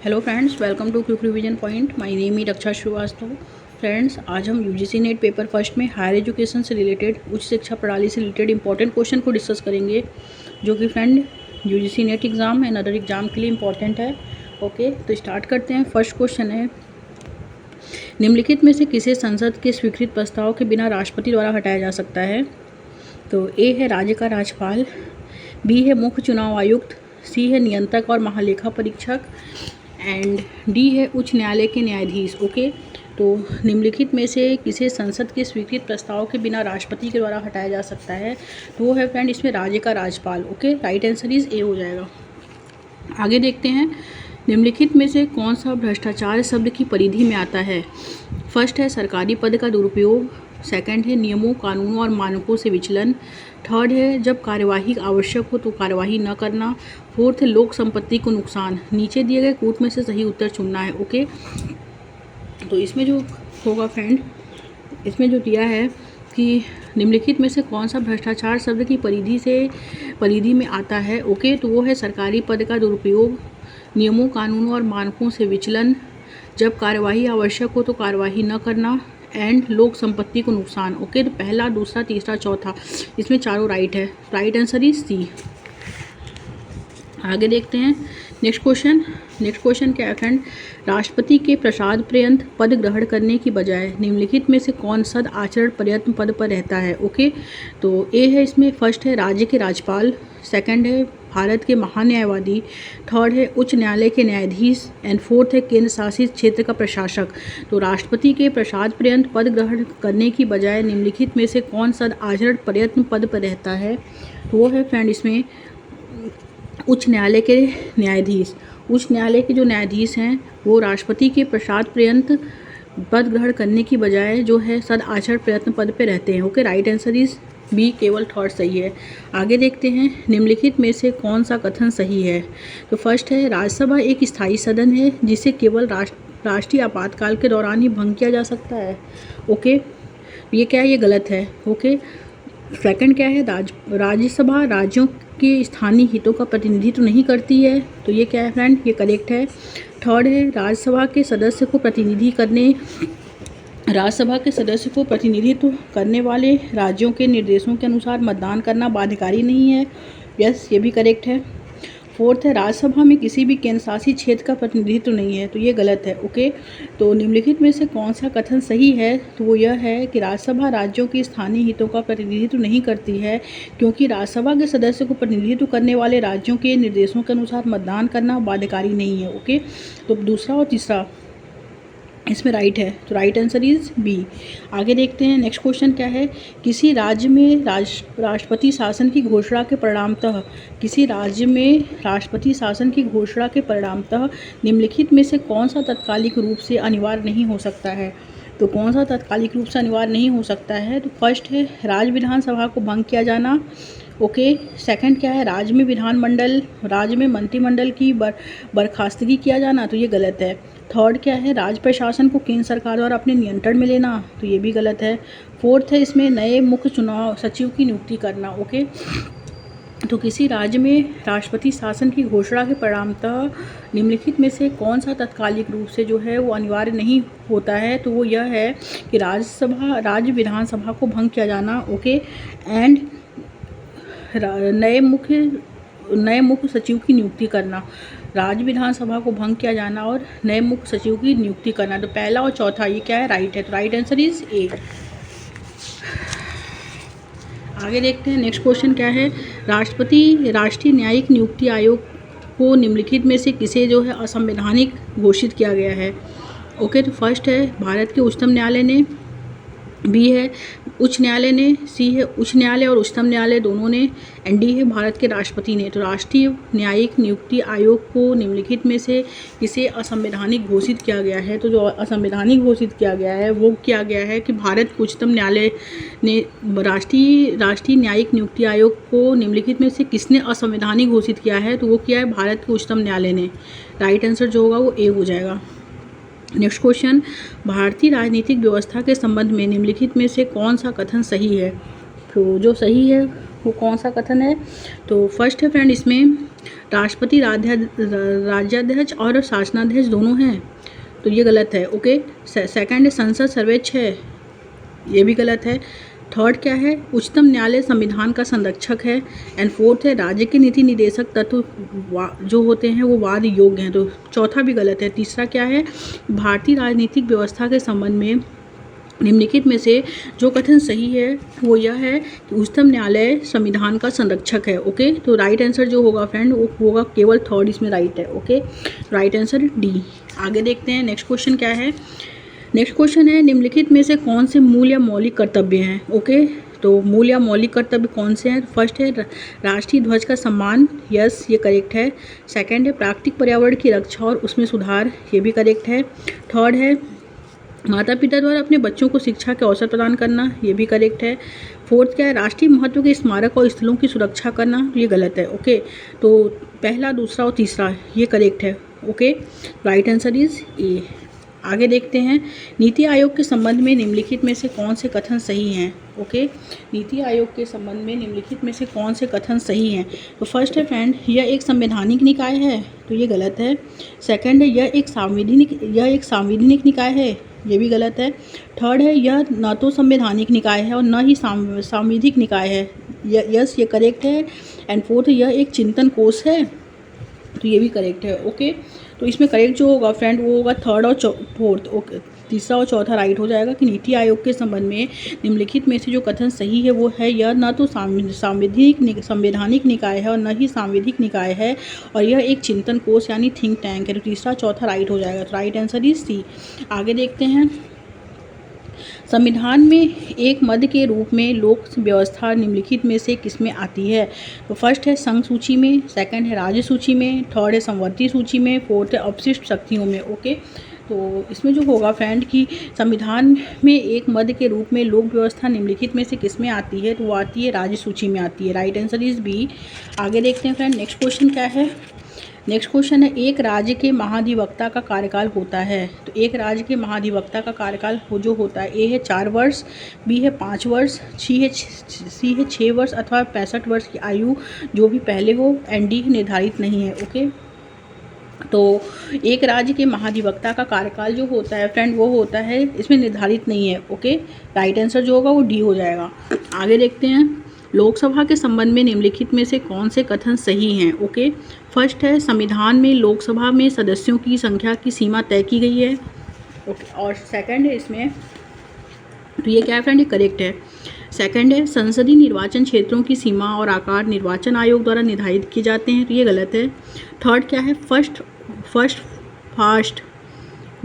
Hello friends, welcome to quick revision point. My name is Raksha Shrivastava. Friends, आज हम UGC NET paper first में higher education से related, उच्च शिक्षा प्रणाली से रिलेटेड इंपॉर्टेंट क्वेश्चन को डिस्कस करेंगे, जो कि friend UGC NET exam and other exam के लिए इंपॉर्टेंट है। ओके, तो स्टार्ट करते हैं। फर्स्ट क्वेश्चन है, निम्नलिखित में से किसे संसद के स्वीकृत प्रस्ताव के बिना राष्ट्रपति द्वारा हटाया जा सकता है? तो ए है राज्य का राज्यपाल, बी है मुख्य चुनाव आयुक्त, सी है नियंत्रक और महालेखा परीक्षक एंड डी है उच्च न्यायालय के न्यायाधीश। ओके, तो निम्नलिखित में से किसे संसद के स्वीकृत प्रस्ताव के बिना राष्ट्रपति के द्वारा हटाया जा सकता है? तो वो है फ्रेंड इसमें राज्य का राज्यपाल। Okay, right answer is a हो जाएगा। आगे देखते हैं, निम्नलिखित में से कौन सा भ्रष्टाचार शब्द की परिधि में आता है? फर्स्ट है सरकारी पद का दुरुपयोग, सेकंड है नियमों कानूनों और मानकों से विचलन, थर्ड है जब कार्यवाही आवश्यक हो तो कार्यवाही न करना, फोर्थ है लोक संपत्ति को नुकसान। नीचे दिए गए कूट में से सही उत्तर चुनना है। ओके, तो इसमें जो होगा फ्रेंड, इसमें जो दिया है कि निम्नलिखित में से कौन सा भ्रष्टाचार शब्द की परिधि में आता है? ओके, तो वो है सरकारी पद का दुरुपयोग, नियमों कानूनों और मानकों से विचलन, जब कार्यवाही आवश्यक हो तो कार्यवाही न करना एंड लोक संपत्ति को नुकसान। ओके, तो पहला, दूसरा, तीसरा, चौथा, इसमें चारों राइट है। Right answer is C. आगे देखते हैं नेक्स्ट क्वेश्चन क्या है फ्रेंड, राष्ट्रपति के प्रसाद पर्यंत पद ग्रहण करने की बजाय निम्नलिखित में से कौन सद आचरण पर्यंत पद पर रहता है? ओके, तो ए है इसमें, फर्स्ट है राज्य के राज्यपाल, सेकंड है भारत के महान्यायवादी, थर्ड है उच्च न्यायालय के न्यायाधीश एंड फोर्थ है केंद्र शासित क्षेत्र का प्रशासक। तो राष्ट्रपति के प्रसाद पर्यंत पद ग्रहण करने की बजाय निम्नलिखित में से कौन सद आचरण पर्यंत पद पर रहता है? तो वो है फ्रेंड इसमें उच्च न्यायालय के न्यायाधीश। उच्च न्यायालय के जो न्यायाधीश हैं वो राष्ट्रपति के प्रसाद पर्यंत पद ग्रहण करने की बजाय जो है सद आचरण प्रयत्न पद पे रहते हैं। Okay, right answer is B, केवल थर्ड सही है। आगे देखते हैं, निम्नलिखित में से कौन सा कथन सही है? तो फर्स्ट है राज्यसभा एक स्थायी सदन है जिसे केवल राष्ट्रीय आपातकाल के दौरान ही भंग किया जा सकता है। ओके, ये क्या है? ये गलत है। ओके, सेकंड क्या है, राज्यसभा राज्यों के स्थानीय हितों का प्रतिनिधित्व नहीं करती है। तो ये क्या है फ्रेंड? ये करेक्ट है। थर्ड है राज्यसभा के सदस्य को प्रतिनिधित्व करने वाले राज्यों के निर्देशों के अनुसार मतदान करना बाध्यकारी नहीं है। यस, ये भी करेक्ट है। फोर्थ है राज्यसभा में किसी भी केंद्र शासित क्षेत्र का प्रतिनिधित्व नहीं है। तो ये गलत है। ओके, तो निम्नलिखित में से कौन सा कथन सही है? तो वो यह है कि राज्यसभा राज्यों के स्थानीय हितों का प्रतिनिधित्व नहीं करती है, क्योंकि राज्यसभा के सदस्य को प्रतिनिधित्व करने वाले राज्यों के निर्देशों के अनुसार मतदान करना बाध्यकारी नहीं है। ओके, तो दूसरा और तीसरा इसमें राइट है। तो राइट आंसर इज बी। आगे देखते हैं, नेक्स्ट क्वेश्चन क्या है, किसी राज्य में राष्ट्रपति शासन की घोषणा के परिणामतः निम्नलिखित में से कौन सा तात्कालिक रूप से अनिवार्य नहीं हो सकता है? तो कौन सा तात्कालिक रूप से अनिवार्य नहीं हो सकता है? तो फर्स्ट है राज्य विधानसभा को भंग किया जाना। ओके, सेकंड क्या है, राज्य में मंत्रिमंडल की बर्खास्तगी किया जाना। तो ये गलत है। थर्ड क्या है, राज्य प्रशासन को केंद्र सरकार द्वारा अपने नियंत्रण में लेना। तो ये भी गलत है। फोर्थ है इसमें नए मुख्य चुनाव सचिव की नियुक्ति करना। ओके, तो किसी राज्य में राष्ट्रपति शासन की घोषणा के परिणामतः निम्नलिखित में से कौन सा तात्कालिक रूप से जो है वो अनिवार्य नहीं होता है? तो वो यह है कि राज्य विधानसभा को भंग किया जाना। ओके, एंड नए मुख्य सचिव की नियुक्ति करना। राज्य विधानसभा को भंग किया जाना और नए मुख्य सचिव की नियुक्ति करना। तो पहला और चौथा ये क्या है? राइट है। तो राइट आंसर इज ए। आगे देखते हैं, नेक्स्ट क्वेश्चन क्या है, राष्ट्रीय न्यायिक नियुक्ति आयोग को निम्नलिखित में से किसे जो है असंवैधानिक घोषित किया गया है? ओके, तो फर्स्ट है भारत के उच्चतम न्यायालय ने, बी है उच्च न्यायालय ने, सी है उच्च न्यायालय और उच्चतम न्यायालय दोनों ने एंड डी है भारत के राष्ट्रपति ने। तो राष्ट्रीय न्यायिक नियुक्ति आयोग को निम्नलिखित में से किसे असंवैधानिक घोषित किया गया है? तो जो असंवैधानिक घोषित किया गया है वो किया गया है कि भारत के उच्चतम न्यायालय ने राष्ट्रीय न्यायिक नियुक्ति आयोग को निम्नलिखित में से किसने असंवैधानिक घोषित किया है? तो वो किया है भारत के उच्चतम न्यायालय ने। राइट आंसर जो होगा वो ए हो जाएगा। नेक्स्ट क्वेश्चन, भारतीय राजनीतिक व्यवस्था के संबंध में निम्नलिखित में से कौन सा कथन सही है? तो जो सही है वो कौन सा कथन है? तो फर्स्ट है फ्रेंड इसमें राष्ट्रपति, राज्याध्यक्ष और शासनाध्यक्ष दोनों हैं, तो ये गलत है। ओके। सेकंड है संसद सर्वोच्च है, ये भी गलत है। थर्ड क्या है, उच्चतम न्यायालय संविधान का संरक्षक है। एंड फोर्थ है राज्य के नीति निदेशक तत्व जो होते हैं वो वाद योग्य हैं, तो चौथा भी गलत है। तीसरा क्या है, भारतीय राजनीतिक व्यवस्था के संबंध में निम्नलिखित में से जो कथन सही है वो यह है कि उच्चतम न्यायालय संविधान का संरक्षक है। ओके, तो राइट आंसर जो होगा फ्रेंड वो होगा केवल थर्ड, इसमें राइट है। Okay, right answer D. आगे देखते हैं नेक्स्ट क्वेश्चन क्या है। नेक्स्ट क्वेश्चन है निम्नलिखित में से कौन से मूल या मौलिक कर्तव्य हैं। ओके, तो मूल या मौलिक कर्तव्य कौन से हैं। फर्स्ट है राष्ट्रीय ध्वज का सम्मान, यस ये करेक्ट है। सेकंड है प्राकृतिक पर्यावरण की रक्षा और उसमें सुधार, ये भी करेक्ट है। थर्ड है माता पिता द्वारा अपने बच्चों को शिक्षा के अवसर प्रदान करना, ये भी करेक्ट है। फोर्थ क्या है राष्ट्रीय महत्व के स्मारक और स्थलों की सुरक्षा करना, ये गलत है। ओके, तो पहला, दूसरा और तीसरा ये करेक्ट है। Okay, right answer is a. आगे देखते हैं नीति आयोग के संबंध में निम्नलिखित में से कौन से कथन सही हैं। ओके, नीति आयोग के संबंध में निम्नलिखित में से कौन से कथन सही हैं। तो फर्स्ट है फ्रेंड यह एक संवैधानिक निकाय है, तो ये गलत है। सेकंड है यह एक सांविधानिक निकाय है, ये भी गलत है। थर्ड है यह न तो संवैधानिक निकाय है और न ही सांविधिक निकाय है, यस ये करेक्ट है। एंड फोर्थ यह एक चिंतन कोष है, तो ये भी करेक्ट है। ओके, तो इसमें करेक्ट जो होगा फ्रेंड वो होगा थर्ड और फोर्थ। ओके, तीसरा और चौथा राइट हो जाएगा कि नीति आयोग के संबंध में निम्नलिखित में से जो कथन सही है वो है यह न तो संवैधानिक निकाय है और न ही सांविधिक निकाय है और यह एक चिंतन कोष यानी थिंक टैंक है, तो तीसरा चौथा राइट हो जाएगा। तो राइट आंसर इज सी। आगे देखते हैं संविधान में एक मद के रूप में लोक व्यवस्था निम्नलिखित में से किसमें आती है। तो फर्स्ट है संघ सूची में, सेकंड है राज्य सूची में, थर्ड है संवर्ती सूची में, फोर्थ है अपशिष्ट शक्तियों में। ओके, तो इसमें जो होगा फ्रेंड कि संविधान में एक मद के रूप में लोक व्यवस्था निम्नलिखित में से किसमें आती है, तो वो आती है राज्य सूची में आती है। Right answer is B. आगे देखते हैं फ्रेंड नेक्स्ट क्वेश्चन क्या है। नेक्स्ट क्वेश्चन है एक राज्य के महाधिवक्ता का कार्यकाल होता है। तो एक राज्य के महाधिवक्ता का कार्यकाल जो होता है ए है 4 वर्ष, बी है 5 वर्ष, सी है 6 वर्ष अथवा 65 वर्ष की आयु जो भी पहले हो, एंड डी निर्धारित नहीं है। ओके, तो एक राज्य के महाधिवक्ता का कार्यकाल जो होता है फ्रेंड वो होता है इसमें निर्धारित नहीं है। ओके, राइट आंसर जो होगा वो डी हो जाएगा। आगे देखते हैं लोकसभा के संबंध में निम्नलिखित में से कौन से कथन सही हैं। ओके, फर्स्ट है संविधान में लोकसभा में सदस्यों की संख्या की सीमा तय की गई है। ओके, और सेकंड है इसमें, तो ये क्या है फ्रेंड, ये करेक्ट है। सेकंड है संसदीय निर्वाचन क्षेत्रों की सीमा और आकार निर्वाचन आयोग द्वारा निर्धारित किए जाते हैं, तो ये गलत है। थर्ड क्या है फर्स्ट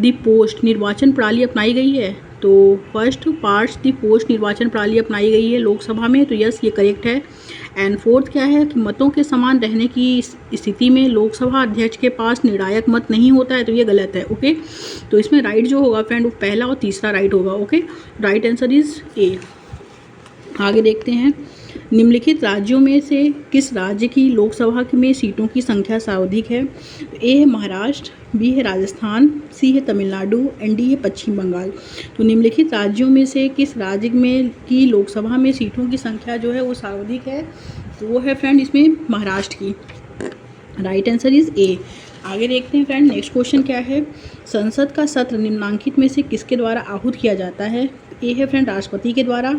द पोस्ट निर्वाचन प्रणाली अपनाई गई है, तो फर्स्ट पास्ट द पोस्ट निर्वाचन प्रणाली अपनाई गई है लोकसभा में, तो यस ये करेक्ट है। एंड फोर्थ क्या है कि मतों के समान रहने की स्थिति में लोकसभा अध्यक्ष के पास निर्णायक मत नहीं होता है, तो ये गलत है। ओके, तो इसमें राइट जो होगा फ्रेंड वो पहला और तीसरा राइट होगा। Okay, right answer is a. आगे देखते हैं निम्नलिखित राज्यों में से किस राज्य की लोकसभा में सीटों की संख्या सर्वाधिक है। ए है महाराष्ट्र, बी है राजस्थान, सी है तमिलनाडु, एंड डी है पश्चिम बंगाल। तो निम्नलिखित राज्यों में से किस राज्य में की लोकसभा में सीटों की संख्या जो है वो सर्वाधिक है, तो वो है फ्रेंड इसमें महाराष्ट्र की। Right answer is a. आगे देखते हैं फ्रेंड नेक्स्ट क्वेश्चन क्या है। संसद का सत्र निम्नलिखित में से किसके द्वारा आहूत किया जाता है। ए है फ्रेंड राष्ट्रपति के द्वारा,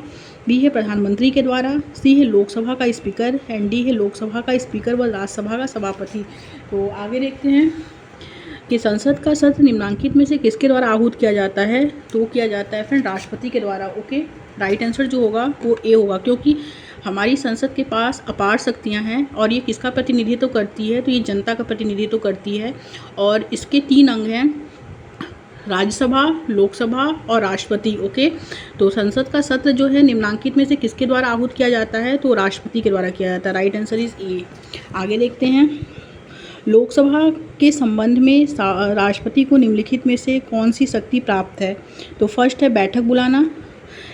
बी है प्रधानमंत्री के द्वारा, सी है लोकसभा का स्पीकर, एंड डी है लोकसभा का स्पीकर व राज्यसभा का सभापति। तो आगे देखते हैं कि संसद का सत्र निम्नलिखित में से किसके द्वारा आहूत किया जाता है, तो किया जाता है फ्रेंड राष्ट्रपति के द्वारा। ओके, राइट आंसर जो होगा वो ए होगा, क्योंकि हमारी संसद के पास अपार शक्तियाँ हैं और ये किसका प्रतिनिधित्व करती है, तो ये जनता का प्रतिनिधित्व करती है और इसके 3 अंग हैं, राज्यसभा, लोकसभा और राष्ट्रपति। ओके, तो संसद का सत्र जो है निम्नलिखित में से किसके द्वारा आहूत किया जाता है, तो राष्ट्रपति के द्वारा किया जाता है। Right answer is a. आगे देखते हैं लोकसभा के संबंध में राष्ट्रपति को निम्नलिखित में से कौन सी शक्ति प्राप्त है। तो फर्स्ट है बैठक बुलाना,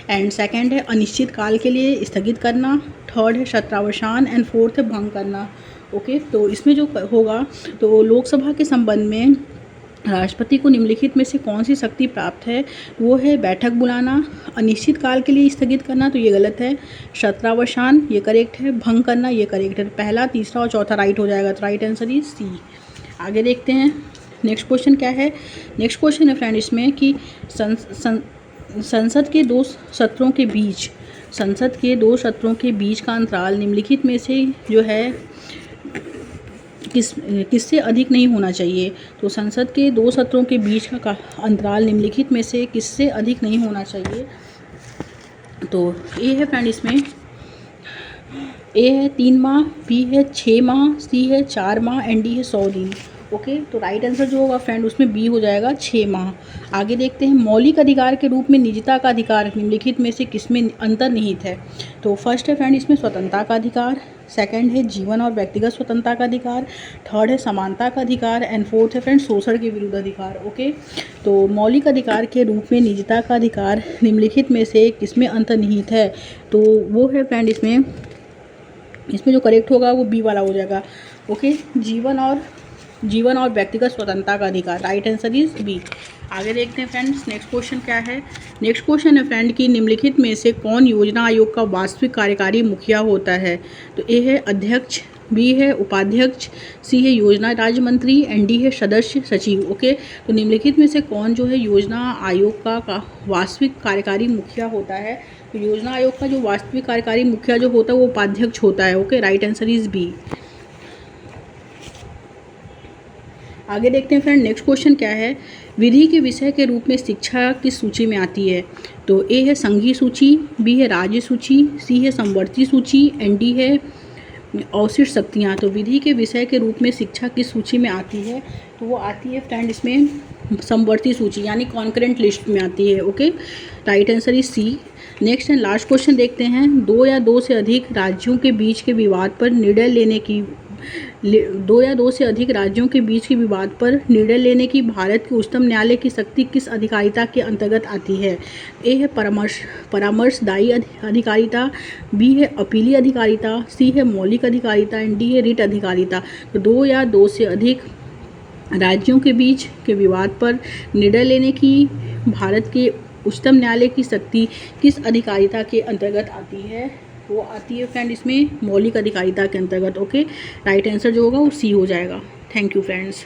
एंड सेकंड है अनिश्चित काल के लिए स्थगित करना, थर्ड है सत्रावसान, एंड फोर्थ है भंग करना। ओके, तो इसमें जो होगा तो लोकसभा के संबंध में राष्ट्रपति को निम्नलिखित में से कौन सी शक्ति प्राप्त है? वो है बैठक बुलाना, अनिश्चित काल के लिए स्थगित करना, तो ये गलत है। शस्त्रावसान, ये करेक्ट है। भंग करना, ये करेक्ट है। पहला, तीसरा और चौथा राइट हो जाएगा, तो राइट आंसर इज सी। आगे देखते हैं नेक्स्ट क्वेश्चन क्या है। नेक्स्ट क्वेश्चन है फ्रेंड इसमें कि संसद के दो सत्रों के बीच का अंतराल निम्नलिखित में से जो है किससे अधिक नहीं होना चाहिए? तो संसद के 2 सत्रों के बीच का अंतराल निम्नलिखित में से किससे अधिक नहीं होना चाहिए? तो ए है फ्रेंड इसमें, ए है 3 माह, बी है 6 माह, सी है 4 माह एंड डी है 100 दिन। ओके, तो राइट आंसर जो होगा फ्रेंड उसमें बी हो जाएगा 6 माह। आगे देखते हैं मौलिक अधिकार के रूप में निजता का अधिकार निम्नलिखित में से किसमें अंतर्निहित है? तो फर्स्ट है फ्रेंड इसमें स्वतंत्रता का अधिकार, सेकंड है जीवन और व्यक्तिगत स्वतंत्रता का अधिकार, थर्ड है समानता का अधिकार एंड फोर्थ है फ्रेंड शोषण के विरुद्ध अधिकार। ओके, तो मौलिक अधिकार के रूप में निजता का अधिकार निम्नलिखित में से किसमें अंतर्निहित है? तो वो है फ्रेंड इसमें जो करेक्ट होगा वो बी वाला हो जाएगा। ओके, जीवन और व्यक्तिगत स्वतंत्रता का अधिकार, राइट आंसर इज बी। आगे देखते हैं फ्रेंड्स नेक्स्ट क्वेश्चन क्या है। नेक्स्ट क्वेश्चन है फ्रेंड कि निम्नलिखित में से कौन योजना आयोग का वास्तविक कार्यकारी मुखिया होता है? तो ए है अध्यक्ष, बी है उपाध्यक्ष, सी है योजना राज्य मंत्री एंड डी है सदस्य सचिव। ओके, तो निम्नलिखित में से कौन जो है योजना आयोग का वास्तविक कार्यकारी मुखिया होता है? तो योजना आयोग का जो वास्तविक कार्यकारी मुखिया जो होता है वो उपाध्यक्ष होता है। Okay, right answer is B. आगे देखते हैं फ्रेंड नेक्स्ट क्वेश्चन क्या है। विधि के विषय के रूप में शिक्षा किस सूची में आती है? तो ए है संघीय सूची, बी है राज्य सूची, सी है समवर्ती सूची एंड डी है अवशिष्ट शक्तियाँ। तो विधि के विषय के रूप में शिक्षा किस सूची में आती है? तो वो आती है फ्रेंड इसमें समवर्ती सूची यानी कॉन्करेंट लिस्ट में आती है। Okay, right answer is C. Next and last question देखते हैं। 2 या 2 से अधिक राज्यों के बीच के विवाद पर निर्णय लेने की 2 या 2 से अधिक राज्यों के बीच के विवाद पर निर्णय लेने की भारत के उच्चतम न्यायालय की शक्ति किस अधिकारिता के अंतर्गत आती है? ए है परामर्शदायी अधिकारिता, बी है अपीली अधिकारिता, सी है मौलिक अधिकारिता एंड डी है रिट अधिकारिता। तो 2 या 2 से अधिक राज्यों के बीच के विवाद पर निर्णय लेने की भारत के उच्चतम न्यायालय की शक्ति किस अधिकारिता के अंतर्गत आती है? वो आती है फ्रेंड इसमें मौलिक अधिकारिता के अंतर्गत। ओके, राइट आंसर जो होगा वो सी हो जाएगा। Thank you friends.